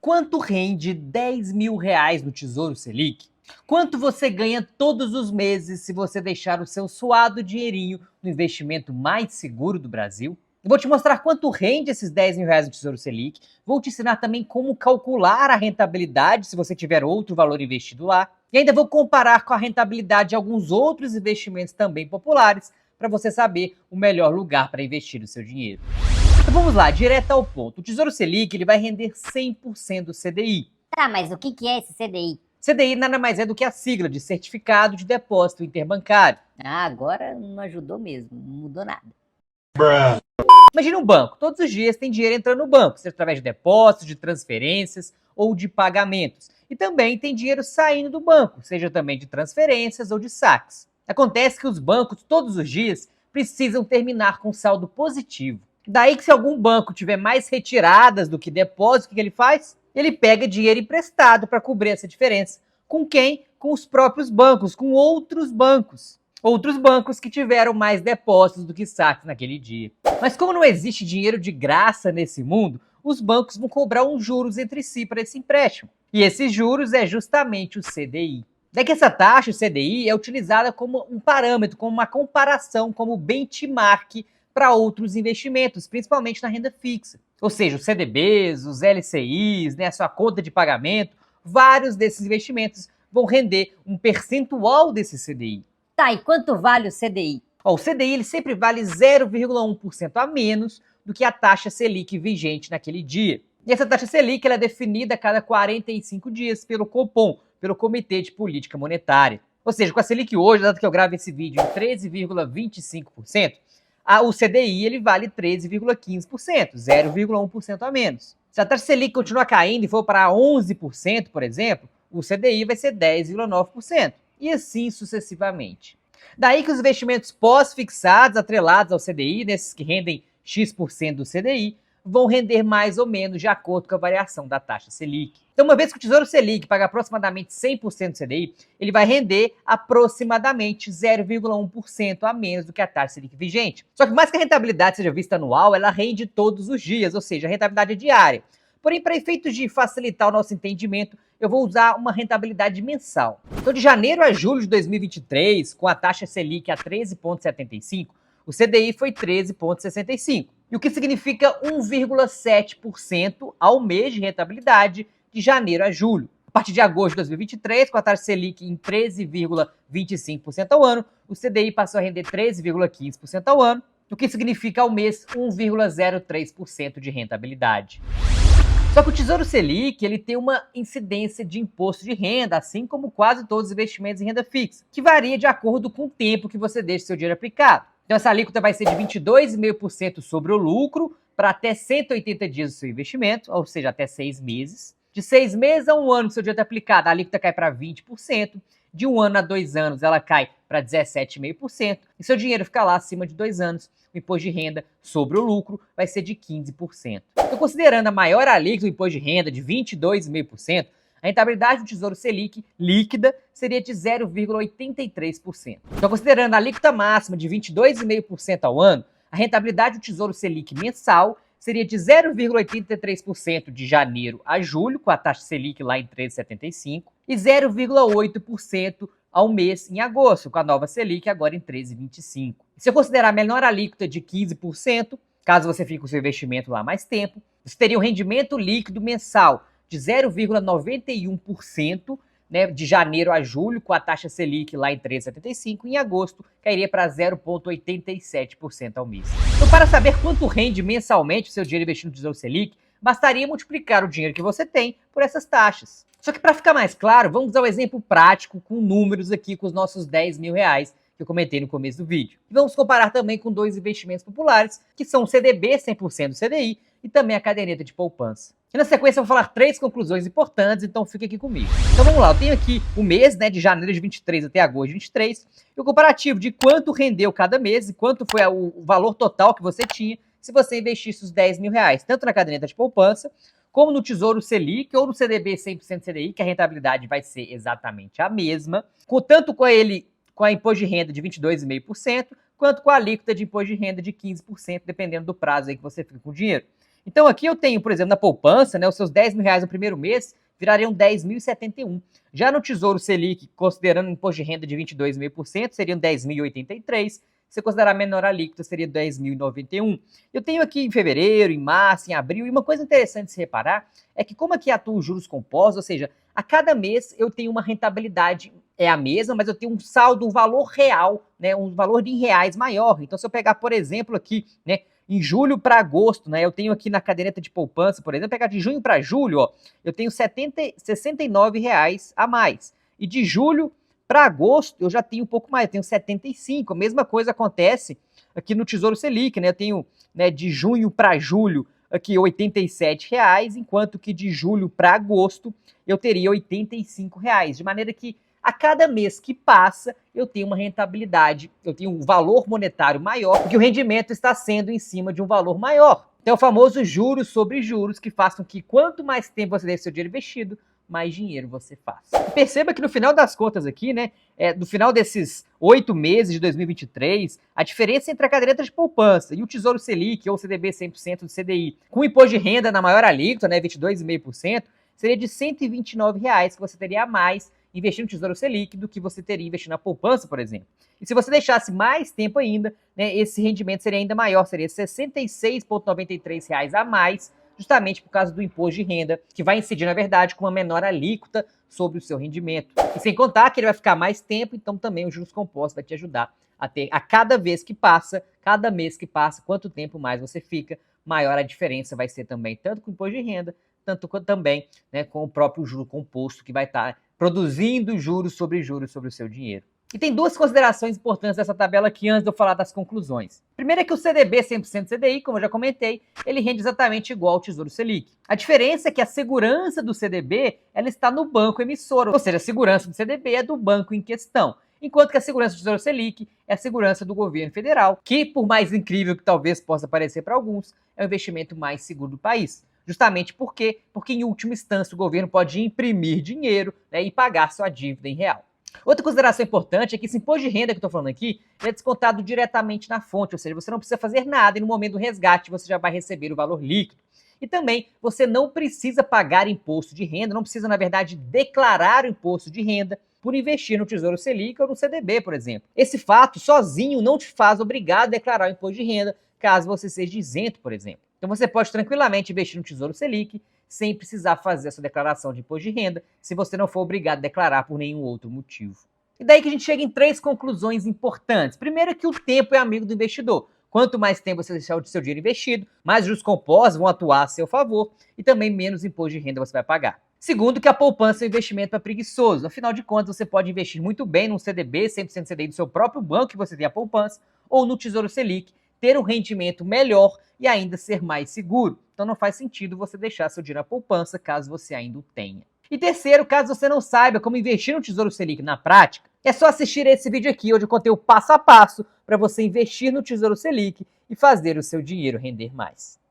Quanto rende R$ 10.000 no Tesouro Selic? Quanto você ganha todos os meses se você deixar o seu suado dinheirinho no investimento mais seguro do Brasil? Eu vou te mostrar quanto rende esses R$ 10.000 no Tesouro Selic. Vou te ensinar também como calcular a rentabilidade se você tiver outro valor investido lá. E ainda vou comparar com a rentabilidade de alguns outros investimentos também populares para você saber o melhor lugar para investir o seu dinheiro. Então vamos lá, direto ao ponto. O Tesouro Selic ele vai render 100% do CDI. Tá, mas o que é esse CDI? CDI nada mais é do que a sigla de Certificado de Depósito Interbancário. Ah, agora não ajudou mesmo, não mudou nada. Imagina um banco, todos os dias tem dinheiro entrando no banco, seja através de depósitos, de transferências ou de pagamentos. E também tem dinheiro saindo do banco, seja também de transferências ou de saques. Acontece que os bancos todos os dias precisam terminar com saldo positivo. Daí que se algum banco tiver mais retiradas do que depósito, o que ele faz? Ele pega dinheiro emprestado para cobrir essa diferença. Com quem? Com os próprios bancos, com outros bancos. Outros bancos que tiveram mais depósitos do que saques naquele dia. Mas como não existe dinheiro de graça nesse mundo, os bancos vão cobrar uns juros entre si para esse empréstimo. E esses juros é justamente o CDI. Daí que essa taxa, o CDI, é utilizada como um parâmetro, como uma comparação, como benchmark para outros investimentos, principalmente na renda fixa. Ou seja, os CDBs, os LCIs, a sua conta de pagamento, vários desses investimentos vão render um percentual desse CDI. Tá, e quanto vale o CDI? O CDI ele sempre vale 0,1% a menos do que a taxa Selic vigente naquele dia. E essa taxa Selic ela é definida a cada 45 dias pelo Copom, pelo Comitê de Política Monetária. Ou seja, com a Selic hoje, dado que eu gravo esse vídeo em 13,25%, o CDI ele vale 13,15%, 0,1% a menos. Se a taxa Selic continuar caindo e for para 11%, por exemplo, o CDI vai ser 10,9%, e assim sucessivamente. Daí que os investimentos pós-fixados, atrelados ao CDI, nesses que rendem X% do CDI, vão render mais ou menos de acordo com a variação da taxa Selic. Então, uma vez que o Tesouro Selic paga aproximadamente 100% do CDI, ele vai render aproximadamente 0,1% a menos do que a taxa Selic vigente. Só que mais que a rentabilidade seja vista anual, ela rende todos os dias, ou seja, a rentabilidade é diária. Porém, para efeitos de facilitar o nosso entendimento, eu vou usar uma rentabilidade mensal. Então, de janeiro a julho de 2023, com a taxa Selic a 13,75%, o CDI foi 13,65%. E o que significa 1,7% ao mês de rentabilidade de janeiro a julho. A partir de agosto de 2023, com a taxa Selic em 13,25% ao ano, o CDI passou a render 13,15% ao ano, o que significa ao mês 1,03% de rentabilidade. Só que o Tesouro Selic ele tem uma incidência de imposto de renda, assim como quase todos os investimentos em renda fixa, que varia de acordo com o tempo que você deixa seu dinheiro aplicado. Então essa alíquota vai ser de 22,5% sobre o lucro para até 180 dias do seu investimento, ou seja, até 6 meses. De 6 meses a 1 ano que seu dinheiro está aplicado, a alíquota cai para 20%. De 1 ano a 2 anos, ela cai para 17,5%. E seu dinheiro fica lá acima de 2 anos, o imposto de renda sobre o lucro vai ser de 15%. Então, considerando a maior alíquota do imposto de renda de 22,5%, a rentabilidade do Tesouro Selic líquida seria de 0,83%. Então, considerando a alíquota máxima de 22,5% ao ano, a rentabilidade do Tesouro Selic mensal seria de 0,83% de janeiro a julho, com a taxa Selic lá em 13,75%, e 0,8% ao mês em agosto, com a nova Selic agora em 13,25%. Se eu considerar a menor alíquota de 15%, caso você fique com o seu investimento lá mais tempo, você teria um rendimento líquido mensal de 0,91%, de janeiro a julho, com a taxa Selic lá em 13,75%, e em agosto cairia para 0,87% ao mês. Então, para saber quanto rende mensalmente o seu dinheiro investido no Tesouro Selic, bastaria multiplicar o dinheiro que você tem por essas taxas. Só que para ficar mais claro, vamos usar um exemplo prático com números aqui, com os nossos R$ 10.000 que eu comentei no começo do vídeo. E vamos comparar também com dois investimentos populares, que são o CDB 100% do CDI e também a caderneta de poupança. E na sequência eu vou falar 3 conclusões importantes, então fica aqui comigo. Então vamos lá, eu tenho aqui o mês, de janeiro de 23 até agosto de 23, e o comparativo de quanto rendeu cada mês e quanto foi o valor total que você tinha se você investisse os R$ 10.000, tanto na caderneta de poupança, como no Tesouro Selic ou no CDB 100% CDI, que a rentabilidade vai ser exatamente a mesma, tanto com a imposto de renda de 22,5%, quanto com a alíquota de imposto de renda de 15%, dependendo do prazo aí que você fica com o dinheiro. Então aqui eu tenho, por exemplo, na poupança, né, os seus R$ 10.000 no primeiro mês virariam 10.071. Já no Tesouro Selic, considerando o imposto de renda de 22,5%, seriam 10.083. Se considerar menor alíquota, seria 10.091. Eu tenho aqui em fevereiro, em março, em abril, e uma coisa interessante de se reparar é que como aqui atuam juros compostos, ou seja, a cada mês eu tenho uma rentabilidade, é a mesma, mas eu tenho um saldo, um valor real, né, um valor em reais maior. Então se eu pegar, por exemplo, aqui, né, em julho para agosto, né, eu tenho aqui na caderneta de poupança, por exemplo, pegar de junho para julho, ó, eu tenho R$ 69 a mais. E de julho para agosto, eu já tenho um pouco mais, eu tenho 75. A mesma coisa acontece aqui no Tesouro Selic, né? Eu tenho, né, de junho para julho aqui R$ 87, enquanto que de julho para agosto eu teria R$ 85. De maneira que a cada mês que passa, eu tenho uma rentabilidade, eu tenho um valor monetário maior, porque o rendimento está sendo em cima de um valor maior. Então é o famoso juros sobre juros, que faz com que quanto mais tempo você deixa seu dinheiro investido, mais dinheiro você faz. E perceba que no final das contas aqui, né, no final desses 8 meses de 2023, a diferença entre a caderneta de poupança e o Tesouro Selic, ou CDB 100% do CDI, com o imposto de renda na maior alíquota, né, 22,5%, seria de R$ 129 que você teria a mais investir no Tesouro Selic do que você teria investido na poupança, por exemplo. E se você deixasse mais tempo ainda, né, esse rendimento seria ainda maior, seria R$ 66,93 a mais, justamente por causa do imposto de renda, que vai incidir, na verdade, com uma menor alíquota sobre o seu rendimento. E sem contar que ele vai ficar mais tempo, então também o juros compostos vai te ajudar a ter, a cada vez que passa, cada mês que passa, quanto tempo mais você fica, maior a diferença vai ser também, tanto com o imposto de renda, tanto quanto também, né, com o próprio juro composto, que vai estar produzindo juros sobre o seu dinheiro. E tem duas considerações importantes dessa tabela aqui antes de eu falar das conclusões. Primeiro é que o CDB 100% CDI, como eu já comentei, ele rende exatamente igual ao Tesouro Selic. A diferença é que a segurança do CDB ela está no banco emissor, ou seja, a segurança do CDB é do banco em questão. Enquanto que a segurança do Tesouro Selic é a segurança do governo federal, que, por mais incrível que talvez possa parecer para alguns, é o investimento mais seguro do país. Justamente porque em última instância o governo pode imprimir dinheiro, né, e pagar sua dívida em real. Outra consideração importante é que esse imposto de renda que eu estou falando aqui é descontado diretamente na fonte, ou seja, você não precisa fazer nada e no momento do resgate você já vai receber o valor líquido. E também você não precisa pagar imposto de renda, não precisa, na verdade, declarar o imposto de renda por investir no Tesouro Selic ou no CDB, por exemplo. Esse fato sozinho não te faz obrigado a declarar o imposto de renda caso você seja isento, por exemplo. Então você pode tranquilamente investir no Tesouro Selic sem precisar fazer essa declaração de imposto de renda, se você não for obrigado a declarar por nenhum outro motivo. E daí que a gente chega em 3 conclusões importantes. Primeiro é que o tempo é amigo do investidor. Quanto mais tempo você deixar o seu dinheiro investido, mais juros compostos vão atuar a seu favor e também menos imposto de renda você vai pagar. Segundo, que a poupança é um investimento preguiçoso. Afinal de contas, você pode investir muito bem num CDB, 100% CDI do seu próprio banco, que você tem a poupança, ou no Tesouro Selic, ter um rendimento melhor e ainda ser mais seguro. Então não faz sentido você deixar seu dinheiro na poupança caso você ainda o tenha. E terceiro, caso você não saiba como investir no Tesouro Selic na prática, é só assistir esse vídeo aqui, onde eu contei o passo a passo para você investir no Tesouro Selic e fazer o seu dinheiro render mais.